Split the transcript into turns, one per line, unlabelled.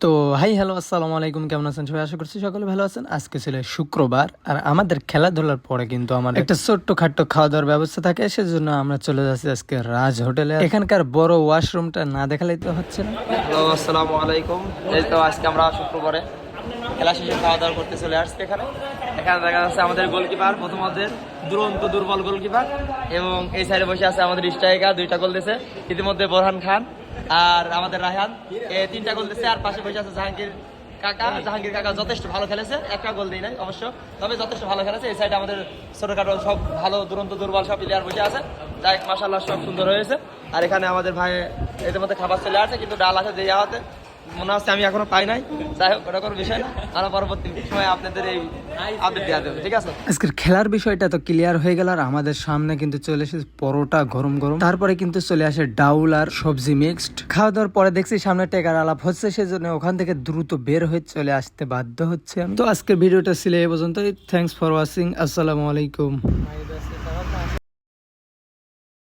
তো hi hello আসসালামু আলাইকুম, কেমন আছেন সবাই? আশা করছি সকলে ভালো আছেন। আজকে ছিল শুক্রবার, আর আমাদের খেলাধুলার পরে কিন্তু আমাদের একটা ছোট্ট খাট্ট খাওয়া দাওয়ার ব্যবস্থা থাকে, সেজন্য আমরা চলে যাচ্ছি আজকে রাজ হোটেলে। এখানকার বড় ওয়াশরুমটা না দেখালেই তো হচ্ছে না।
হ্যালো, আসসালামু আলাইকুম। এই তো আজকে আমরা শুক্রবারে খেলা শেষে খাওয়া দাওয়া করতে চলে আসছি। এখানে দেখা যাচ্ছে আমাদের গোলকিপার, প্রথমদের দুরন্ত দুর্বল গোলকিপার, এবং এই সাইডে বসে আছে আমাদের স্ট্রাইকার, 2টা গোল দিয়েছে ইতিমধ্যে বোরহান খান, আর আমাদের রায়হান 3টা গোল দিয়েছে। আর পাশে বসে আছে জাহাঙ্গীর কাকা যথেষ্ট ভালো খেলেছে, একটা গোল দেয় নাই অবশ্য, তবে যথেষ্ট ভালো খেলেছে। এই সাইডে আমাদের ছোটখাটো সব ভালো দুরন্ত দুর্বল সব প্লেয়ার বসে আছে, যাই মাশাআল্লাহ সব সুন্দর হয়েছে। আর এখানে আমাদের ভাই এদের মধ্যে খাবার চলে আসছে, কিন্তু ডাল আছে দিয়ে হতে মনে হচ্ছে আমি এখনো পাই নাই। যাই হোক, ওটা কোনো বিষয় না, আমরা পরবর্তী সময় আপনাদের এই আপডেট দেওয়া দেবো, ঠিক আছে?
আজকের খেলার বিষয়টা তো ক্লিয়ার হয়ে গেল, আর আমাদের সামনে কিন্তু চলে এসেছে পরোটা গরম গরম, তারপরে কিন্তু চলে আসে ডাউল আর সবজি মিক্সড। খাওয়া দাওয়ার পরে দেখছি সামনে টেকার আলাপ হচ্ছে, সেজন্য ওখান থেকে দ্রুত বের হয়ে চলে আসতে বাধ্য হচ্ছে আমি। তো আজকের ভিডিওটা ছিল এই পর্যন্তই। Thanks for watching. আসসালামু আলাইকুম।